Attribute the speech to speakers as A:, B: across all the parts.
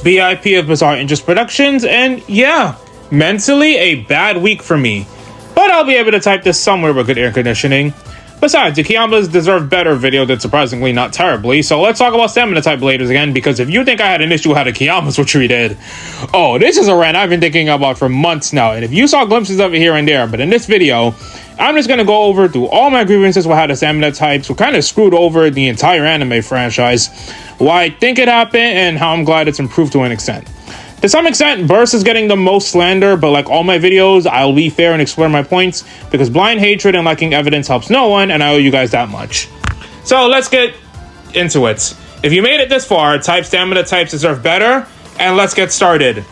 A: BIP of Bizarre Interest Productions, and yeah, mentally a bad week for me. But I'll be able to type this somewhere with good air conditioning. Besides, the Kiyamas deserve better video did surprisingly not terribly, so let's talk about stamina type bladers again, because if you think I had an issue with how the Kiyamas were treated, oh, this is a rant I've been thinking about for months now, and if you saw glimpses of it here and there, but in this video, I'm just going to go over through all my grievances with how the stamina types were kind of screwed over the entire anime franchise, why I think it happened, and how I'm glad it's improved to an extent. To some extent, Burst is getting the most slander, but like all my videos, I'll be fair and explore my points, because blind hatred and lacking evidence helps no one, and I owe you guys that much. So let's get into it. If you made it this far, type stamina types deserve better, and let's get started.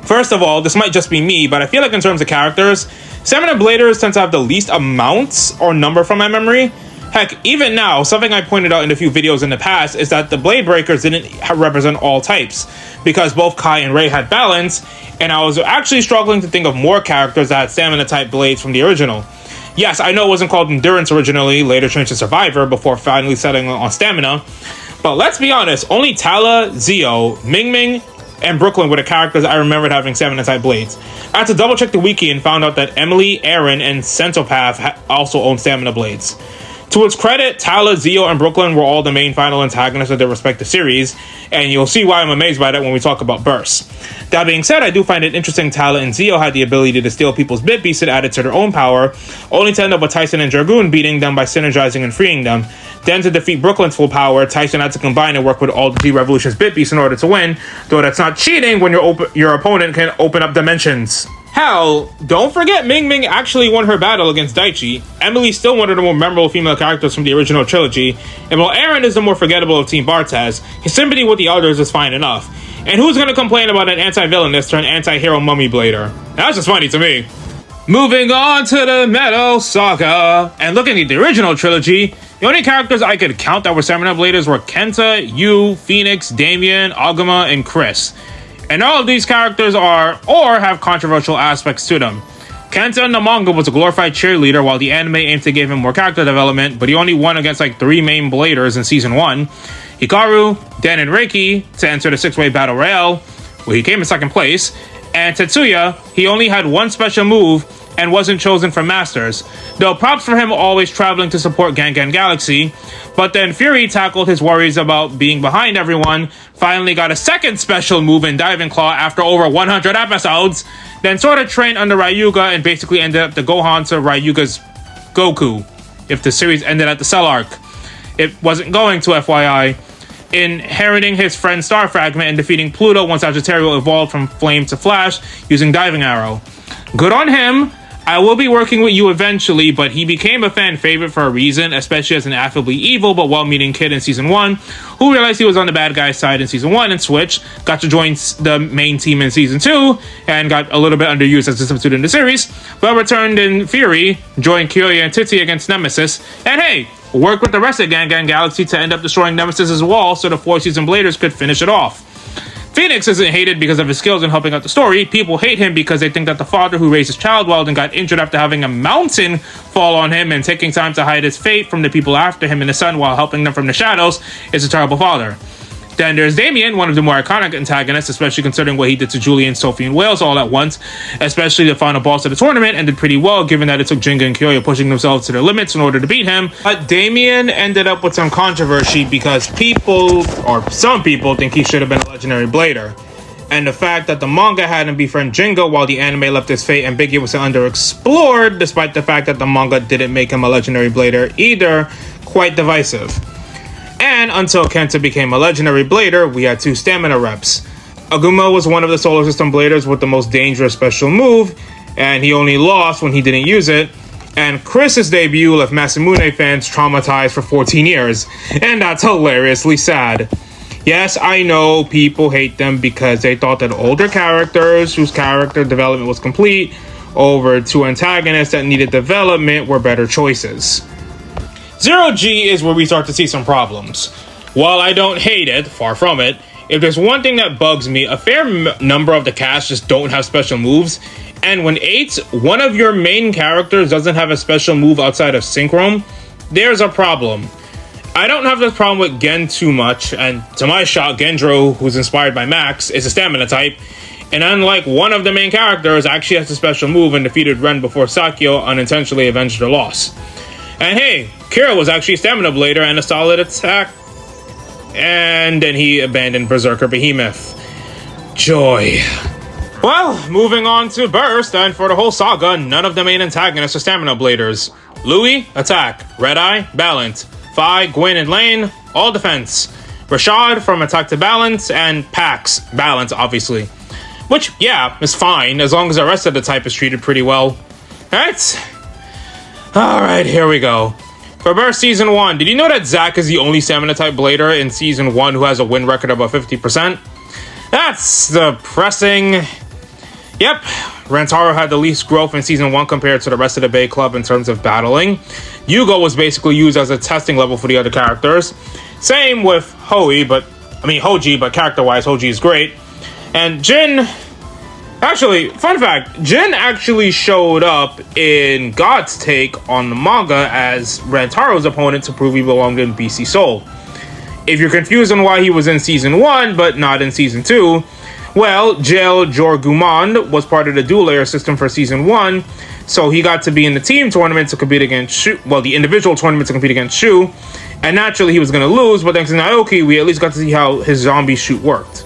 A: First of all, this might just be me, but I feel like in terms of characters, stamina bladers tend to have the least amounts or number from my memory. Heck, even now, something I pointed out in a few videos in the past is that the Blade Breakers didn't represent all types, because both Kai and Rei had balance, and I was actually struggling to think of more characters that had stamina type blades from the original. Yes, I know it wasn't called Endurance originally, later changed to Survivor before finally settling on Stamina, but let's be honest, only Tala, Zio, Ming Ming, and Brooklyn were the characters I remembered having stamina type blades. I had to double check the wiki and found out that Emily, Aaron, and Centopath also owned stamina blades. To its credit, Tala, Zio, and Brooklyn were all the main final antagonists of their respective series, and you'll see why I'm amazed by that when we talk about Burst. That being said, I do find it interesting Tala and Zio had the ability to steal people's bit beasts and add it to their own power, only to end up with Tyson and Dragoon beating them by synergizing and freeing them. Then to defeat Brooklyn's full power, Tyson had to combine and work with all the Revolution's bit beasts in order to win, though that's not cheating when your opponent can open up dimensions. Hell, don't forget Ming Ming actually won her battle against Daichi. Emily's still one of the more memorable female characters from the original trilogy, and while Aaron is the more forgettable of Team Bartez, his sympathy with the others is fine enough. And who's gonna complain about an anti-villainous turned anti-hero mummy blader? That's just funny to me. Moving on to the Metal Saga, and looking at the original trilogy, the only characters I could count that were stamina bladers were Kenta, Yu, Phoenix, Damien, Aguma, and Chris. And all of these characters are, or have controversial aspects to them. Kenta in the manga was a glorified cheerleader, while the anime aimed to give him more character development, but he only won against like 3 main bladers in season 1. Hikaru, Den, and Reiki to enter the 6-way battle royale, where he came in 2nd place. And Tetsuya, he only had 1 special move and wasn't chosen for Masters, though props for him always traveling to support Gangan Galaxy. But then Fury tackled his worries about being behind everyone, finally got a 2nd special move in Diving Claw after over 100 episodes, then sort of trained under Ryuga and basically ended up the Gohan to Ryuga's Goku, if the series ended at the Cell arc. It wasn't going to, FYI. Inheriting his friend's Star Fragment and defeating Pluto once Sagittario evolved from Flame to Flash using Diving Arrow. Good on him. I will be working with you eventually, but he became a fan favorite for a reason, especially as an affably evil but well-meaning kid in Season 1, who realized he was on the bad guy's side in Season 1 and switched, got to join the main team in Season 2, and got a little bit underused as a substitute in the series, but returned in Fury, joined Kyoya and Titi against Nemesis, and hey, worked with the rest of Gangan Galaxy to end up destroying Nemesis' wall so the 4-season bladers could finish it off. Phoenix isn't hated because of his skills in helping out the story. People hate him because they think that the father who raised his child well and got injured after having a mountain fall on him and taking time to hide his fate from the people after him in the sun while helping them from the shadows is a terrible father. Then there's Damien, one of the more iconic antagonists, especially considering what he did to Julian, Sophie, and Wales all at once, especially the final boss of the tournament, and did pretty well given that it took Jinga and Kyoya pushing themselves to their limits in order to beat him. But Damien ended up with some controversy because some people think he should have been a legendary blader. And the fact that the manga had him befriend Jinga while the anime left his fate ambiguous and underexplored, despite the fact that the manga didn't make him a legendary blader either, quite divisive. And until Kenta became a legendary blader, we had 2 stamina reps. Aguma was one of the Solar System bladers with the most dangerous special move, and he only lost when he didn't use it. And Chris's debut left Masamune fans traumatized for 14 years, and that's hilariously sad. Yes, I know people hate them because they thought that older characters whose character development was complete over 2 antagonists that needed development were better choices. 0G is where we start to see some problems. While I don't hate it, far from it, if there's one thing that bugs me, a fair number of the cast just don't have special moves, and when one of your main characters doesn't have a special move outside of Synchron, there's a problem. I don't have this problem with Gen too much, and to my shock, Gendro, who's inspired by Max, is a stamina type, and unlike one of the main characters, actually has a special move and defeated Ren before Sakyo unintentionally avenged her loss. And hey, Kira was actually a stamina blader and a solid attack, and then he abandoned Berserker Behemoth. Joy. Well, moving on to Burst, and for the whole saga, none of the main antagonists are stamina bladers. Louis, attack. Red Eye, balance. Fi, Gwen, and Lane, all defense. Rashad, from attack to balance, and Pax, balance, obviously. Which, yeah, is fine, as long as the rest of the type is treated pretty well. Alright, here we go. For Burst Season 1, did you know that Zack is the only stamina type blader in Season 1 who has a win record above 50%? That's depressing. Yep, Rantaro had the least growth in Season 1 compared to the rest of the Bay Club in terms of battling. Yugo was basically used as a testing level for the other characters. Same with Hoji, but character-wise, Hoji is great. And Jin... Actually, fun fact, Jin actually showed up in God's Take on the manga as Rantaro's opponent to prove he belonged in BC Soul. If you're confused on why he was in Season 1, but not in Season 2... Well, Jail Jorgumand was part of the dual layer system for Season 1, so he got to be in the team tournament to compete against Shu, the individual tournament to compete against Shu, and naturally he was going to lose, but thanks to Naoki, we at least got to see how his zombie shoot worked.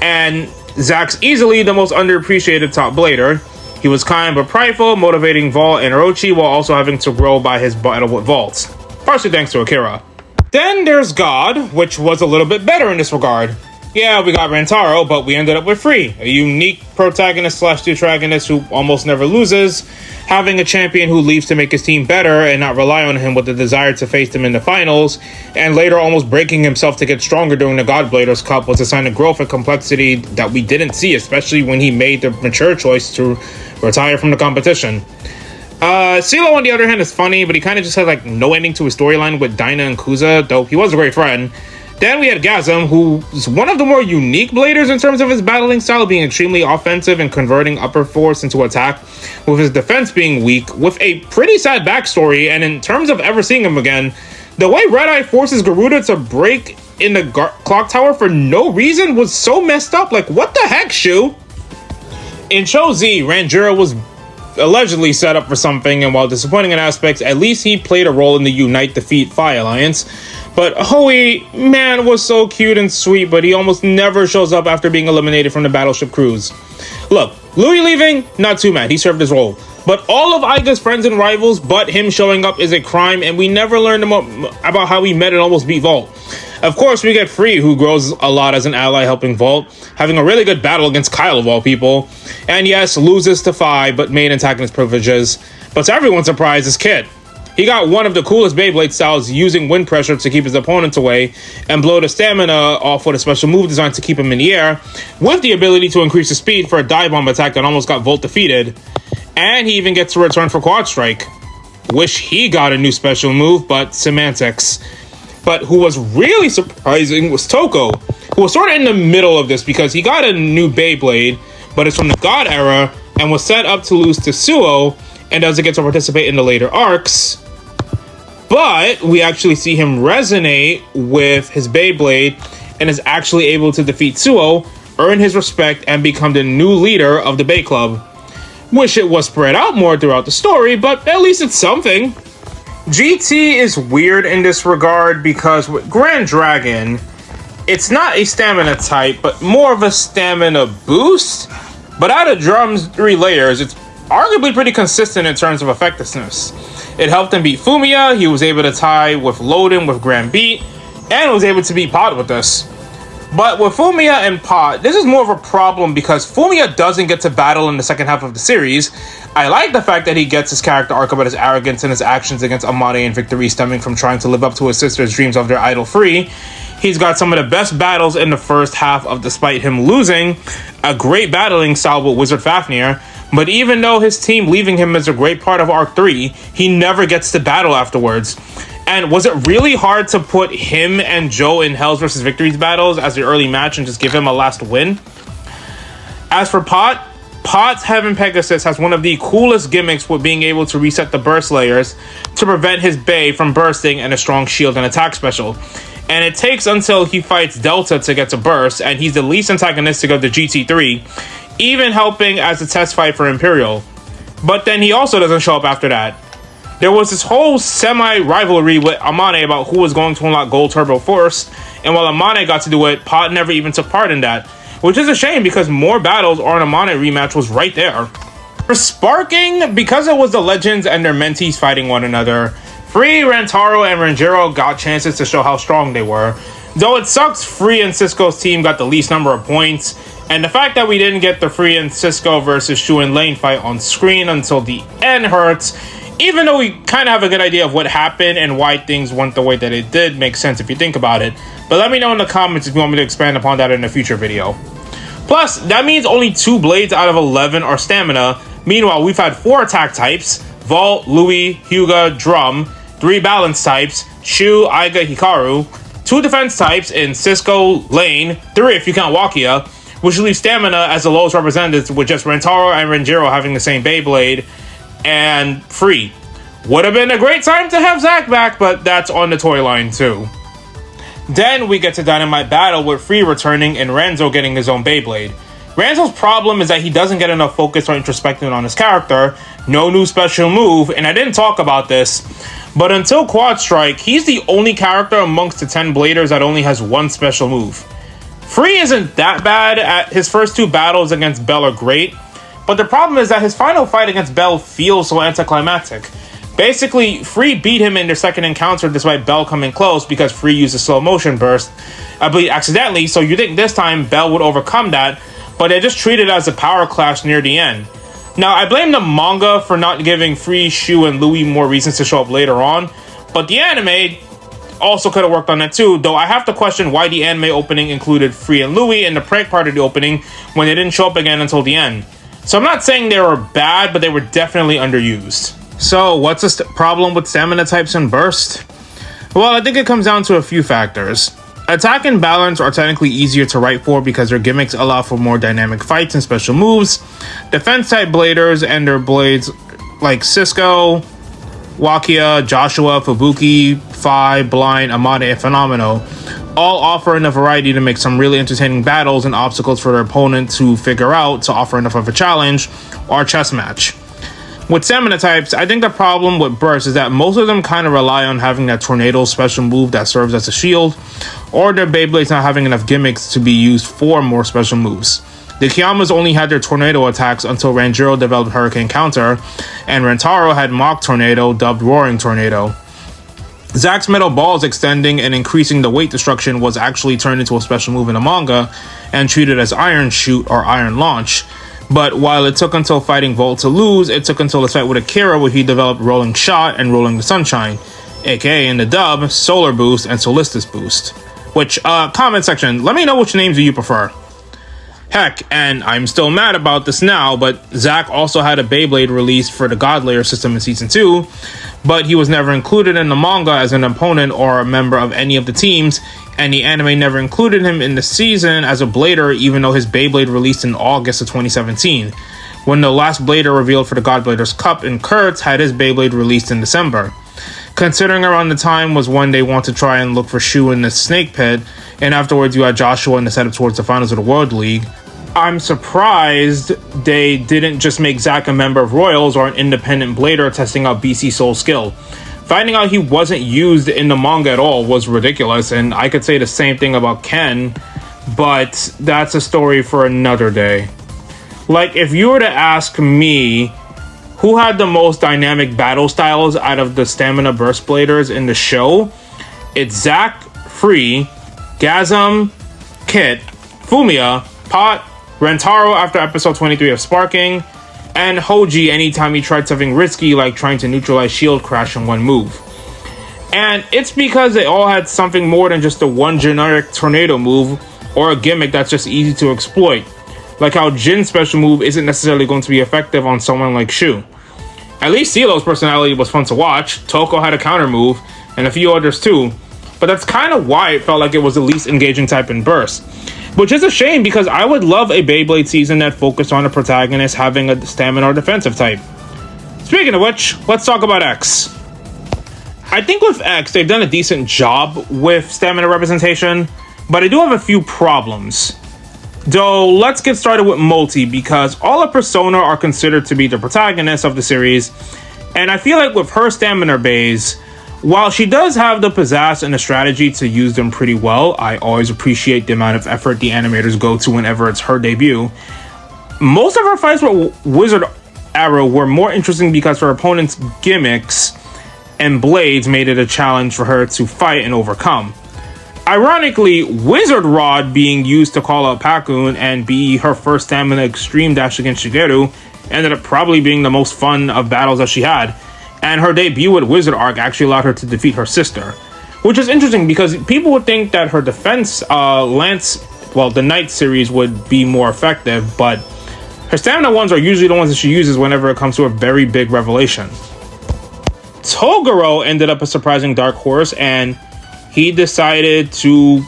A: And Zack's easily the most underappreciated top blader. He was kind but prideful, motivating Vault and Orochi while also having to grow by his battle with Vault, partially thanks to Akira. Then there's God, which was a little bit better in this regard. Yeah, we got Rantaro, but we ended up with Free, a unique protagonist/detragonist who almost never loses, having a champion who leaves to make his team better and not rely on him with the desire to face them in the finals, and later almost breaking himself to get stronger during the Godbladers Cup was a sign of growth and complexity that we didn't see, especially when he made the mature choice to retire from the competition. CeeLo, on the other hand, is funny, but he kind of just had no ending to his storyline with Dinah and Kuza, though he was a great friend. Then we had Gasm, who's one of the more unique bladers in terms of his battling style, being extremely offensive and converting upper force into attack, with his defense being weak, with a pretty sad backstory, and in terms of ever seeing him again, the way Red Eye forces Garuda to break in the clock tower for no reason was so messed up. What the heck, Shu? In Show Z, Ranjiro was allegedly set up for something, and while disappointing in aspects, at least he played a role in the Unite Defeat Phi Alliance. But Hoey, man, was so cute and sweet, but he almost never shows up after being eliminated from the battleship cruise. Look, Louis leaving, not too mad, he served his role. But all of Aiga's friends and rivals, but him showing up is a crime, and we never learned about how he met and almost beat Vault. Of course, we get Free, who grows a lot as an ally helping Vault, having a really good battle against Kyle of all people. And yes, loses to Phi, but main antagonist privileges. But to everyone's surprise, is Kid. He got one of the coolest Beyblade styles, using wind pressure to keep his opponents away, and blow the stamina off with a special move designed to keep him in the air, with the ability to increase his speed for a dive bomb attack that almost got Volt defeated. And he even gets to return for Quad Strike. Wish he got a new special move, but semantics. But who was really surprising was Toko, who was sort of in the middle of this because he got a new Beyblade, but it's from the God era, and was set up to lose to Suo, and doesn't get to participate in the later arcs. But we actually see him resonate with his Beyblade and is actually able to defeat Suo, earn his respect, and become the new leader of the Bay Club. Wish it was spread out more throughout the story, but at least it's something. GT is weird in this regard because with Grand Dragon, it's not a stamina type, but more of a stamina boost. But out of Drum's 3 layers, it's arguably pretty consistent in terms of effectiveness. It helped him beat Fumiya, he was able to tie with Loden with Grand Beat, and was able to beat Pot with this. But with Fumiya and Pot, this is more of a problem because Fumiya doesn't get to battle in the second half of the series. I like the fact that he gets his character arc about his arrogance and his actions against Amane and Victory stemming from trying to live up to his sister's dreams of their idol Free. He's got some of the best battles in the first half of despite him losing, a great battling style with Wizard Fafnir, but even though his team leaving him is a great part of Arc 3, he never gets to battle afterwards. And was it really hard to put him and Joe in Hells vs. Victory's battles as the early match and just give him a last win? As for Pot, Pot's Heaven Pegasus has one of the coolest gimmicks with being able to reset the burst layers to prevent his Bay from bursting and a strong shield and attack special. And it takes until he fights Delta to get to burst, and he's the least antagonistic of the GT3, even helping as a test fight for Imperial. But then he also doesn't show up after that. There was this whole semi-rivalry with Amane about who was going to unlock Gold Turbo first, and while Amane got to do it, Pot never even took part in that. Which is a shame because more battles or an Amane rematch was right there. For Sparking, because it was the Legends and their mentees fighting one another, Free, Rantaro, and Ranjiro got chances to show how strong they were. Though it sucks Free and Cisco's team got the least number of points, and the fact that we didn't get the Free and Cisco versus Shu and Lane fight on screen until the end hurts, even though we kind of have a good idea of what happened and why things went the way that it did. Makes sense if you think about it. But let me know in the comments if you want me to expand upon that in a future video. Plus, that means only 2 blades out of 11 are stamina. Meanwhile, we've had 4 attack types: Vault, Louis, Hyuga, Drum, 3 balance types: Shu, Aiga, Hikaru, 2 defense types in Cisco, Lane, 3 if you count Wakia, which leaves stamina as the lowest represented with just Rentaro and Renjiro having the same Beyblade, and Free. Would have been a great time to have Zack back, but that's on the toy line too. Then we get to Dynamite Battle with Free returning and Renzo getting his own Beyblade. Renzo's problem is that he doesn't get enough focus or introspection on his character, no new special move, and I didn't talk about this, but until Quad Strike, he's the only character amongst the 10 Bladers that only has 1 special move. Free isn't that bad. At his first 2 battles against Bell are great, but the problem is that his final fight against Bell feels so anticlimactic. Basically, Free beat him in their second encounter despite Bell coming close because Free used a slow motion burst, I believe accidentally, so you think this time Bell would overcome that, but they just treated it as a power clash near the end. Now, I blame the manga for not giving Free, Shu, and Louis more reasons to show up later on, but the anime also could have worked on that too, though I have to question why the anime opening included Free and Louis in the prank part of the opening when they didn't show up again until the end. So I'm not saying they were bad, but they were definitely underused. So what's the problem with stamina types and burst? Well, I think it comes down to a few factors. Attack and balance are technically easier to write for because their gimmicks allow for more dynamic fights and special moves. Defense type bladers and their blades like Cisco, Wakia, Joshua, Fubuki, Phi, Blind, Amade, and Phenomeno all offer enough variety to make some really entertaining battles and obstacles for their opponent to figure out to offer enough of a challenge or chess match. With stamina types, I think the problem with bursts is that most of them kind of rely on having that tornado special move that serves as a shield, or their Beyblades not having enough gimmicks to be used for more special moves. The Kiyamas only had their tornado attacks until Ranjiro developed Hurricane Counter, and Rentaro had Mach Tornado dubbed Roaring Tornado. Zack's metal balls extending and increasing the weight destruction was actually turned into a special move in the manga and treated as Iron Shoot or Iron Launch. But while it took until fighting Volt to lose, it took until his fight with Akira where he developed Rolling Shot and Rolling the Sunshine, aka in the dub, Solar Boost and Solistus Boost. Which, comment section, let me know which names do you prefer. Heck, and I'm still mad about this now, but Zack also had a Beyblade released for the God Layer system in Season 2, but he was never included in the manga as an opponent or a member of any of the teams, and the anime never included him in the season as a Blader even though his Beyblade released in August of 2017, when the last Blader revealed for the God Bladers Cup in Kurtz had his Beyblade released in December. Considering around the time was when they want to try and look for Shu in the Snake Pit, and afterwards you had Joshua in the setup towards the finals of the World League, I'm surprised they didn't just make Zack a member of Royals or an independent Blader testing out BC Soul's skill. Finding out he wasn't used in the manga at all was ridiculous, and I could say the same thing about Ken, but that's a story for another day. Like, if you were to ask me who had the most dynamic battle styles out of the Stamina Burst Bladers in the show, it's Zack, Free, Gazam, Kit, Fumiya, Pot, Rentaro after episode 23 of Sparking, and Hoji anytime he tried something risky like trying to neutralize Shield Crash in one move. And it's because they all had something more than just a one generic tornado move or a gimmick that's just easy to exploit. Like how Jin's special move isn't necessarily going to be effective on someone like Shu. At least CeeLo's personality was fun to watch, Toko had a counter move, and a few others too, but that's kind of why it felt like it was the least engaging type in Burst. which is a shame because I would love a Beyblade season that focused on a protagonist having a stamina or defensive type. Speaking of which, let's talk about X. I think with X, they've done a decent job with stamina representation, but I do have a few problems. Though, let's get started with Multi, because all of Persona are considered to be the protagonists of the series, and I feel like with her stamina bays, while she does have the pizzazz and the strategy to use them pretty well, I always appreciate the amount of effort the animators go to whenever it's her debut. Most of her fights with Wizard Arrow were more interesting because her opponent's gimmicks and blades made it a challenge for her to fight and overcome. Ironically, Wizard Rod being used to call out Bakuten and be her first stamina extreme dash against Shigeru ended up probably being the most fun of battles that she had, and her debut at Wizard Arc actually allowed her to defeat her sister, which is interesting because people would think that her defense the Knight series would be more effective, but her stamina ones are usually the ones that she uses whenever it comes to a very big revelation. Toguro ended up a surprising dark horse, and he decided to,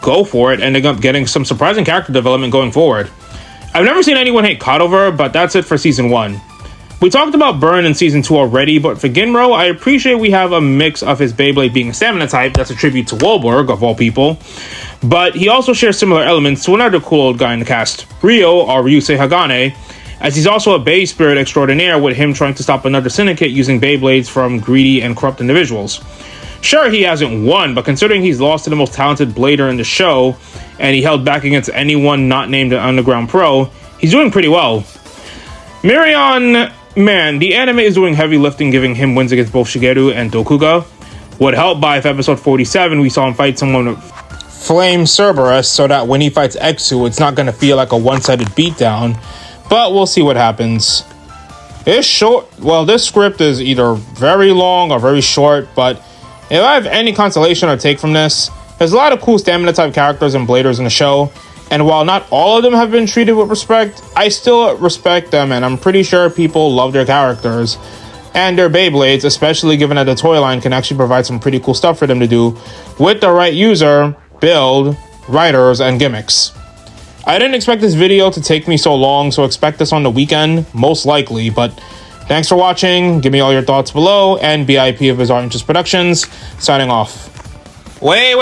A: go for it and ended up getting some surprising character development going forward. I've never seen anyone hate Kodover, but that's it for Season 1. We talked about Burn in Season 2 already, but for Ginro, I appreciate we have a mix of his Beyblade being a stamina type, that's a tribute to Wahlberg, of all people, but he also shares similar elements to another cool old guy in the cast, Ryo, or Ryusei Hagane, as he's also a Bay Spirit extraordinaire with him trying to stop another syndicate using Beyblades from greedy and corrupt individuals. Sure, he hasn't won, but considering he's lost to the most talented blader in the show, and he held back against anyone not named an Underground Pro, he's doing pretty well. Mirion, man, the anime is doing heavy lifting, giving him wins against both Shigeru and Dokuga. Would help by if episode 47 we saw him fight someone with Flame Cerberus, so that when he fights Exu, it's not going to feel like a one-sided beatdown, but we'll see what happens. This script is either very long or very short, but if I have any consolation or take from this, there's a lot of cool stamina type characters and bladers in the show, and while not all of them have been treated with respect, I still respect them, and I'm pretty sure people love their characters and their Beyblades, especially given that the toy line can actually provide some pretty cool stuff for them to do with the right user, build, writers, and gimmicks. I didn't expect this video to take me so long, so expect this on the weekend, most likely, but thanks for watching, give me all your thoughts below, and BIP of Bizarre Interest Productions, signing off. Wait,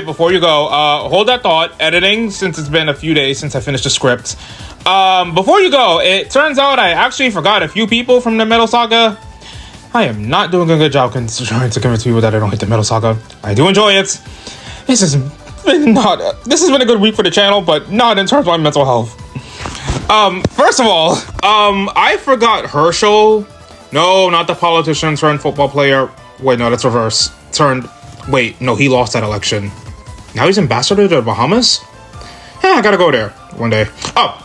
A: before you go, hold that thought, editing, since it's been a few days since I finished the script. Before you go, it turns out I actually forgot a few people from the Metal Saga. I am not doing a good job trying to convince people that I don't hate the Metal Saga. I do enjoy it. This has been a good week for the channel, but not in terms of my mental health. First of all, I forgot Herschel. No, not the politician turned football player. Wait, no, that's reverse. Wait, no, he lost that election. Now he's ambassador to the Bahamas? Yeah, I gotta go there one day.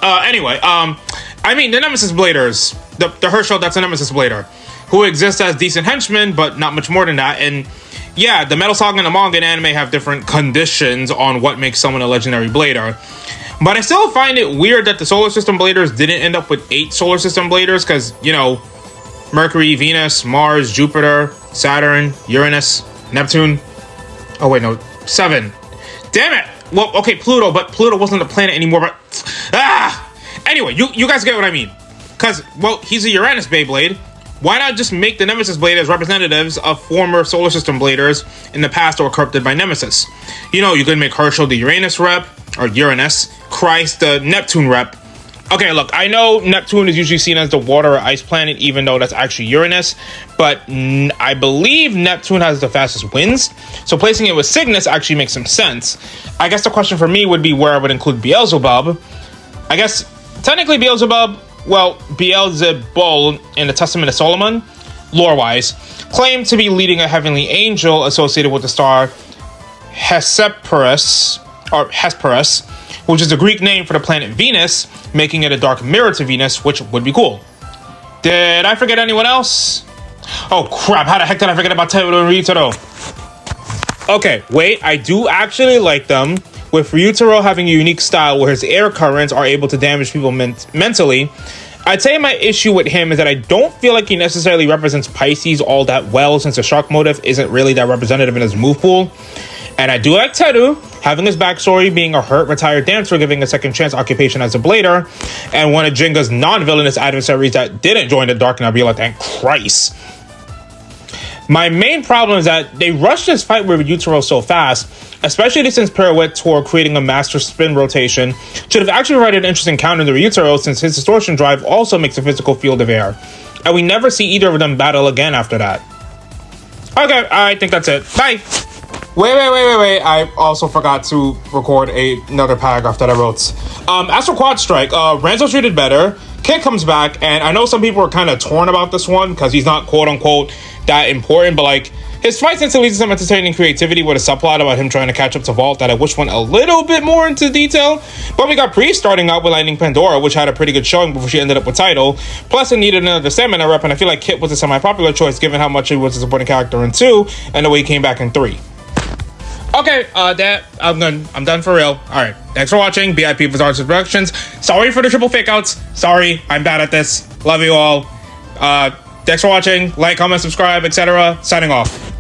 A: Anyway, the Nemesis Bladers. The Herschel, that's a Nemesis Blader, who exists as decent henchmen, but not much more than that. And yeah, the Metal Saga and the manga and anime have different conditions on what makes someone a legendary blader. But I still find it weird that the Solar System Bladers didn't end up with 8 Solar System Bladers, because, Mercury, Venus, Mars, Jupiter, Saturn, Uranus, Neptune. Oh, wait, no, 7. Damn it! Well, okay, Pluto, but Pluto wasn't a planet anymore, but... Anyway, you guys get what I mean. Because, well, he's a Uranus Beyblade. Why not just make the Nemesis Blade as representatives of former Solar System Bladers in the past that were corrupted by Nemesis? You could make Herschel the Uranus rep, or Uranus, Christ the Neptune rep. Okay, look, I know Neptune is usually seen as the water or ice planet, even though that's actually Uranus, but I believe Neptune has the fastest winds, so placing it with Cygnus actually makes some sense. I guess the question for me would be where I would include Beelzebub. I guess, technically Beelzebub, Beelzebul in the Testament of Solomon, lore-wise, claimed to be leading a heavenly angel associated with the star Hesperus, which is a Greek name for the planet Venus, making it a dark mirror to Venus, which would be cool. Did I forget anyone else? Oh crap, how the heck did I forget about Teruto and Ryutaro? Okay, wait, I do actually like them, with Ryutaro having a unique style where his air currents are able to damage people mentally. I'd say my issue with him is that I don't feel like he necessarily represents Pisces all that well, since the shark motif isn't really that representative in his move pool. And I do like Teru, having his backstory being a hurt retired dancer giving a second chance occupation as a blader, and one of Jinga's non-villainous adversaries that didn't join the Dark Nebula, thank Christ. My main problem is that they rushed this fight with Yutaro so fast, especially since Pirouette toward creating a master spin rotation should have actually provided an interesting counter to Yutaro, since his distortion drive also makes a physical field of air. And we never see either of them battle again after that. Okay, I think that's it. Bye! Wait. I also forgot to record another paragraph that I wrote. As for Quad Strike, Renzo's treated better. Kid comes back, and I know some people are kind of torn about this one because he's not quote-unquote that important, but like, his fight sense leads to some entertaining creativity with a subplot about him trying to catch up to Vault that I wish went a little bit more into detail. But we got Priest starting out with Lightning Pandora, which had a pretty good showing before she ended up with title. Plus, it needed another stamina rep, and I feel like Kit was a semi-popular choice given how much he was a supporting character in 2 and the way he came back in 3. Okay, I'm done for real. All right, thanks for watching. BIP Bizarre Productions. Sorry for the triple fake outs. Sorry, I'm bad at this. Love you all. Thanks for watching. Like, comment, subscribe, etc. Signing off.